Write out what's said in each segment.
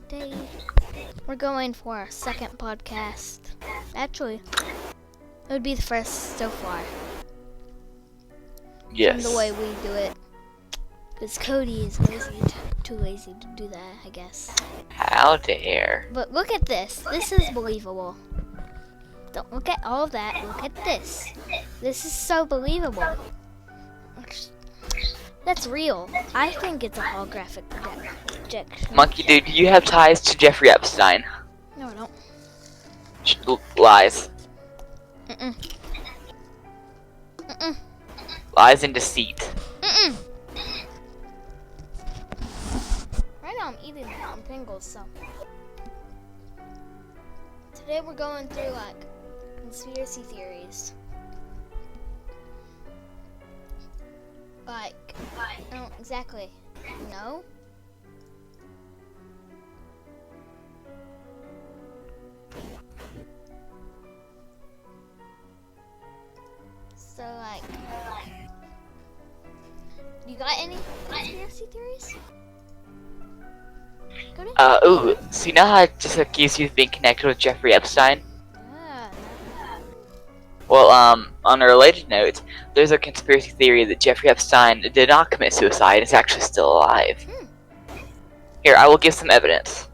Today, we're going for our second podcast. Actually, it would be the first so far. Yes. From the way we do it. Because Cody is too lazy to do that, I guess. How dare. But look at this. This is believable. Don't look at all of that. Look at this. This is so believable. That's real. I think it's a holographic projection. Monkey dude, do you have ties to Jeffrey Epstein? No, I don't. Lies. Mm-mm. Mm-mm. Lies and deceit. Mm-mm. Right now I'm eating Pringles, so. Today we're going through, like, conspiracy theories. Like, I don't exactly know. So, like, you got any conspiracy theories? Cody? Ooh, so you know how I just accused you of being connected with Jeffrey Epstein? Yeah. Well, on a related note, there's a conspiracy theory that Jeffrey Epstein did not commit suicide and is actually still alive. Here, I will give some evidence.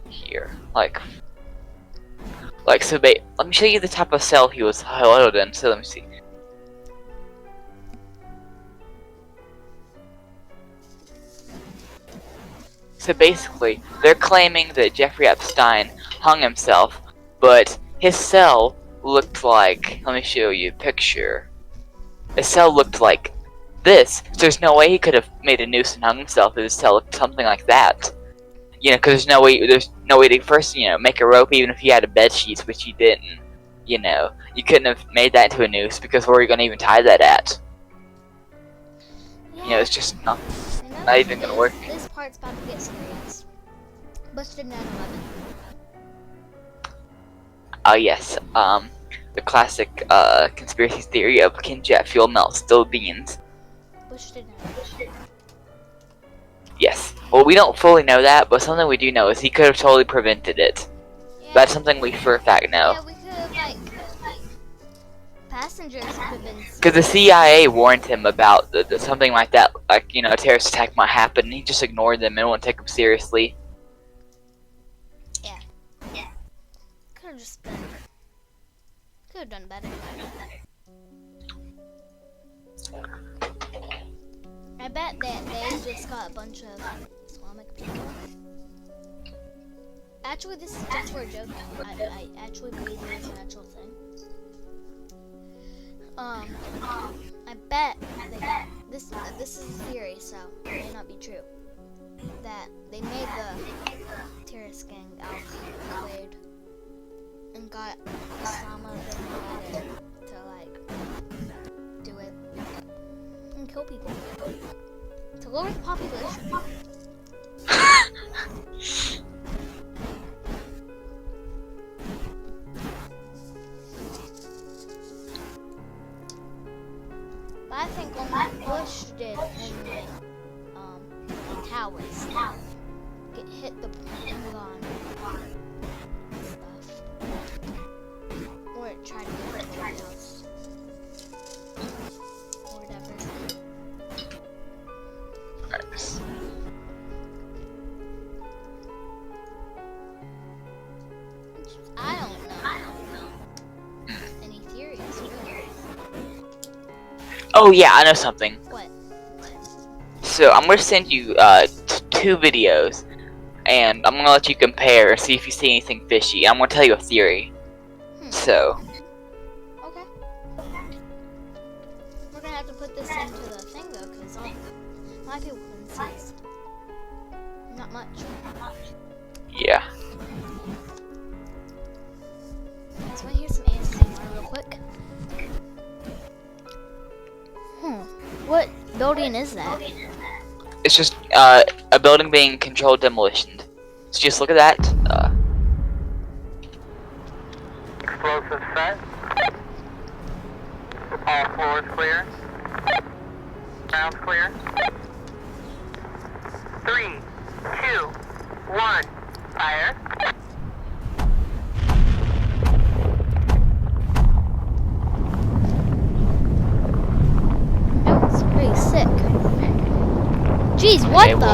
Here, like, so let me show you the type of cell he was held in, so let me see. So basically, they're claiming that Jeffrey Epstein hung himself, but his cell looked like, let me show you a picture. His cell looked like this, so there's no way he could have made a noose and hung himself if his cell looked something like that. You know, because there's no way to first, make a rope even if he had a bed sheets, which he didn't. You know, you couldn't have made that into a noose because where are you going to even tie that at? Yeah. You know, it's just not even going to work. This part's about to get serious. Busted 9/11. Yes, the classic, conspiracy theory of can jet fuel melt steel beans. Busted 9/11. Yes. Well, we don't fully know that, but something we do know is he could have totally prevented it. Yeah. That's something we for a fact know. Yeah, we could have, like, passengers could have been. Because the CIA warned him about something like that, like, a terrorist attack might happen, and he just ignored them and wouldn't take them seriously. Yeah. Could have just been. Could have done better. I bet that they just got a bunch of Islamic people. Actually, this is just for a joke. I actually believe it's an actual thing. I bet they got this. This is a theory, so it may not be true. That they made the terrorist gang Al-Qaeda and got Osama bin Laden to like do it and kill people to lower the population. But I think only Bush did only towers get hit the Pentagon and stuff, or it tried to get the White House or whatever. Nice. I don't know any theories really. Oh yeah, I know something. What? So I'm gonna send you two videos, and I'm gonna let you compare and see if you see anything fishy. I'm gonna tell you a theory. So. Okay. We're gonna have to put this into the thing though, because a lot of people can see. Not much. Yeah. So I hear some ASMR real quick. What building is that? It's just a building being controlled demolition. So just look at that. Explosive set. All floors clear. Ground's clear. 3, 2, 1. Fire. That was pretty sick. Jeez, what Okay, the?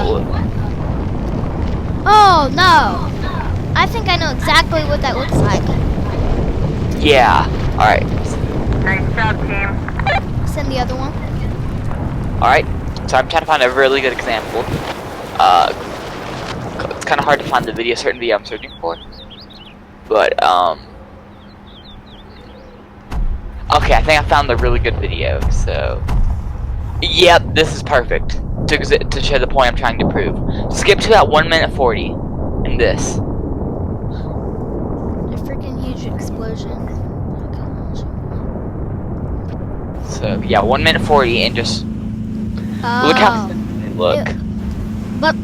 Oh no! I think I know exactly what that looks like. yeah. Alright. Nice job, team. Send the other one. Alright. So I'm trying to find a really good example. It's kind of hard to find the video, certain video I'm searching for. But, okay, I think I found the really good video, so... Yep, this is perfect. To show the point I'm trying to prove. Skip to that 1 minute 40. In this. A freaking huge explosion. So, yeah, 1 minute 40 and just... Look how they look. But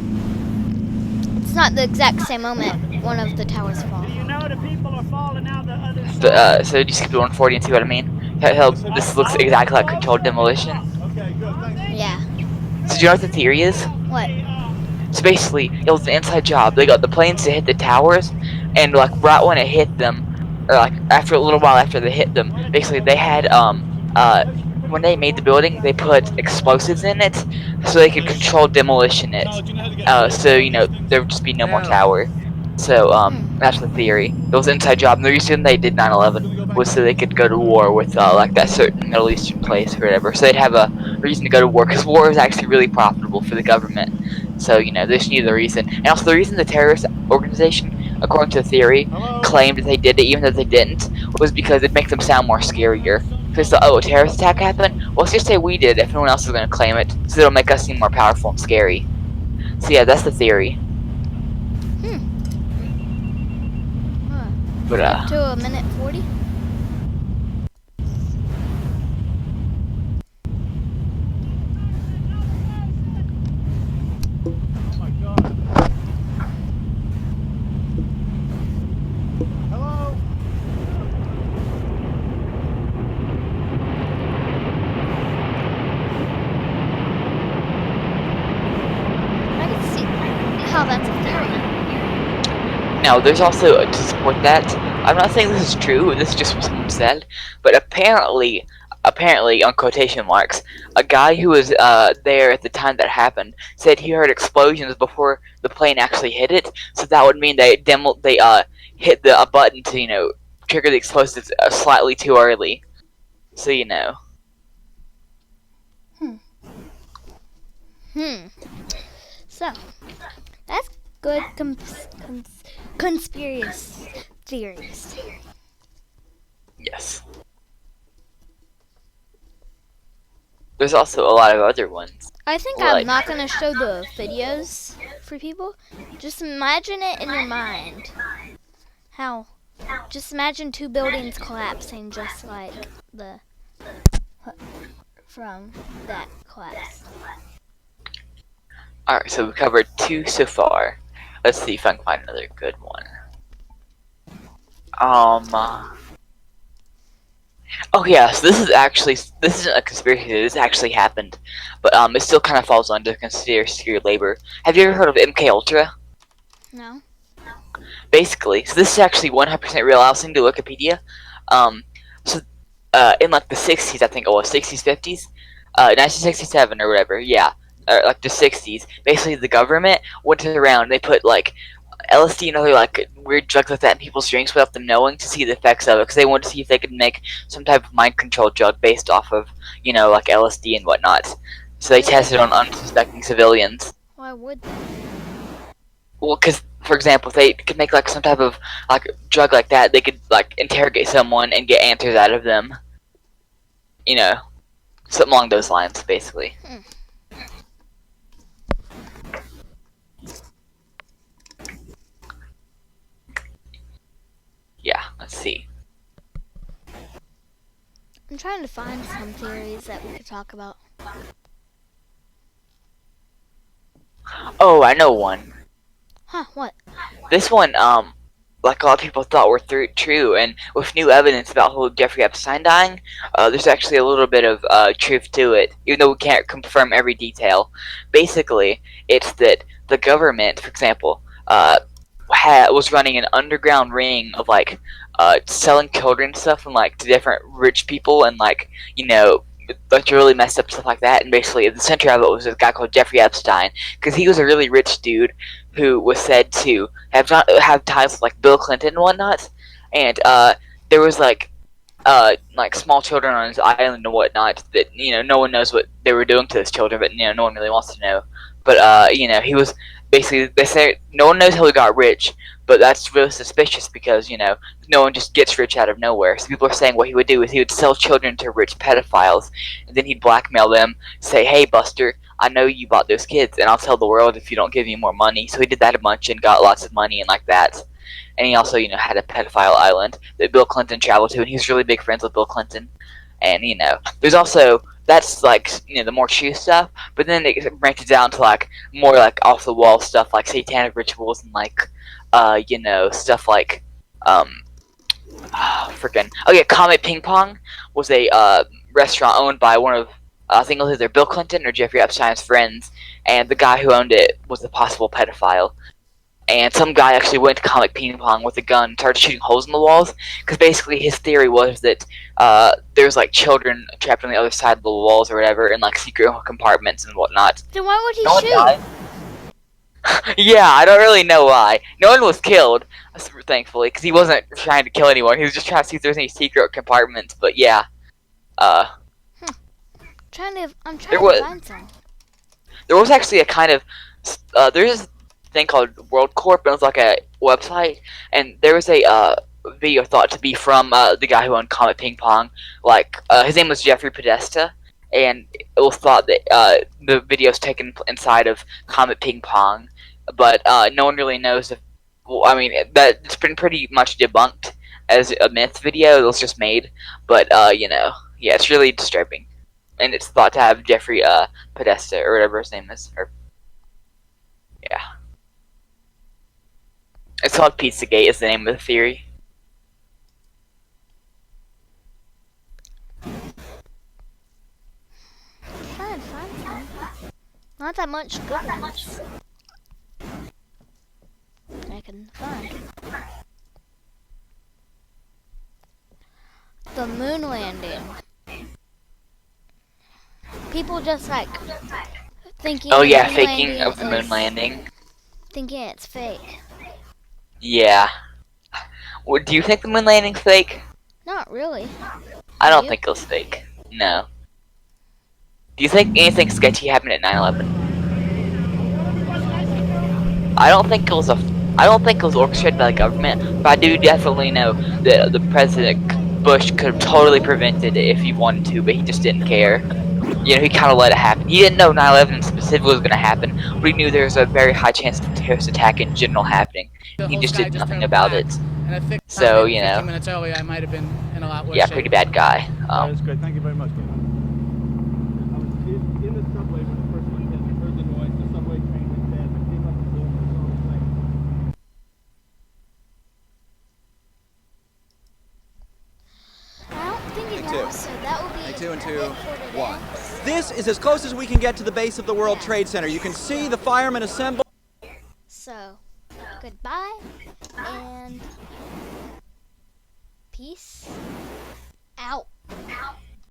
it's not the exact same moment one of the towers fall. You know the people are falling out the other side. So you skip to 140 and see what I mean? Hell, this looks exactly like controlled demolition. Okay, good. Thank you. Yeah. So do you know what the theory is? What? So basically, it was an inside job. They got the planes to hit the towers, and like right when it hit them, or like after a little while after they hit them, basically they had when they made the building, they put explosives in it so they could control demolition it. So you know there would just be no more tower. So that's the theory. It was an inside job, and the reason they did 9/11 was so they could go to war with like that certain Middle Eastern place or whatever. So they'd have a reason to go to war, because war is actually really profitable for the government. So you know they just needed a reason, and also the reason the terrorist organization, according to the theory, claimed that they did it even though they didn't, was because it'd make them sound more scarier. Because oh, a terrorist attack happened? Well, let's just say we did if no one else is going to claim it, so it'll make us seem more powerful and scary. So yeah, that's the theory. But To a minute 40? Oh my God. Hello? I can see how that's a theory. now there's also to support that. I'm not saying this is true. This is just what someone said. But apparently, on quotation marks, a guy who was there at the time that happened said he heard explosions before the plane actually hit it. So that would mean they hit the button to, you know, trigger the explosives slightly too early. So you know. So, that's good conspiracy theories. Yes. There's also a lot of other ones. I think Like- I'm not going to show the videos for people. Just imagine it in your mind. How? Just imagine two buildings collapsing just like the from that collapse. Alright, so we covered 2 so far. Let's see if I can find another good one. Oh yeah, so this isn't a conspiracy theory, this actually happened. But it still kind of falls under conspiracy labor. Have you ever heard of MK Ultra? No? Basically, so this is actually 100% real. I'll send you Wikipedia. In like the 60s, I think it was 60s, 50s, 1967 or whatever. Yeah, or like the 60s. Basically, the government went around. They put like LSD and other like weird drugs like that in people's drinks without them knowing to see the effects of it, because they wanted to see if they could make some type of mind control drug based off of, you know, like LSD and whatnot. So they tested on unsuspecting civilians. Why would they? Well, because, for example, if they could make like some type of like drug like that, they could like interrogate someone and get answers out of them. You know, something along those lines, basically. Yeah, let's see. I'm trying to find some theories that we could talk about. Oh, I know one. Huh, what? This one, like a lot of people thought were true, and with new evidence about whole Jeffrey Epstein dying, there's actually a little bit of truth to it, even though we can't confirm every detail. Basically, it's that the government, for example, was running an underground ring of like selling children and stuff, and like to different rich people, and like a bunch of really messed up stuff like that. And basically, at the center of it was a guy called Jeffrey Epstein, because he was a really rich dude who was said to have ties with like Bill Clinton and whatnot. And there was like small children on his island and whatnot that no one knows what they were doing to those children, but no one really wants to know. But he was basically, they say no one knows how he got rich, but that's really suspicious because no one just gets rich out of nowhere. So people are saying what he would do is he would sell children to rich pedophiles, and then he'd blackmail them, say, "Hey, Buster, I know you bought those kids, and I'll tell the world if you don't give me more money." So he did that a bunch and got lots of money and like that. And he also, had a pedophile island that Bill Clinton traveled to, and he was really big friends with Bill Clinton. And there's also, that's like the more true stuff, but then it branches down to like more like off the wall stuff, like satanic rituals and like stuff like Comet Ping Pong was a restaurant owned by one of I think it was either Bill Clinton or Jeffrey Epstein's friends, and the guy who owned it was a possible pedophile. And some guy actually went to Comet Ping Pong with a gun and started shooting holes in the walls, because basically his theory was that there's like children trapped on the other side of the walls or whatever, in like secret compartments and whatnot. Then why would he shoot? Yeah, I don't really know why. No one was killed, thankfully, because he wasn't trying to kill anyone. He was just trying to see if there's any secret compartments. But yeah, I'm trying to find some. There was actually a kind of there's a thing called World Corp, and it was like a website, and there was a video thought to be from the guy who owned Comet Ping Pong. Like his name was Jeffrey Podesta, and it was thought that the video's taken inside of Comet Ping Pong, but no one really knows if. Well, I mean, it's been pretty much debunked as a myth video. It was just made, but yeah, it's really disturbing, and it's thought to have Jeffrey Podesta or whatever his name is. Yeah, it's called Pizzagate. Is the name of the theory. Trying to find some. Not that much good ones I can find. The moon landing. People just like thinking. Oh yeah, faking of the moon landing. Thinking it's fake. Yeah. Well, do you think the moon landing's fake? Not really. I don't think it was fake. No. Do you think anything sketchy happened at 9/11? I don't think it was orchestrated by the government, but I do definitely know that the President Bush could have totally prevented it if he wanted to, but he just didn't care. He kind of let it happen. He didn't know 9/11 specifically was going to happen, but he knew there was a very high chance of a terrorist attack in general happening. He just did nothing about it. So, 15 minutes early, I might have been in a lot worse yeah, shape. pretty bad guy. That's great. Thank you very much. I was in the subway when the first one hit. I heard the noise. The subway train went past. I came up the hill and saw the thing. I don't think it knows, so that will be. 2 and 2, 1. This is as close as we can get to the base of the World Trade Center. You can see the firemen assemble. So, goodbye and peace out.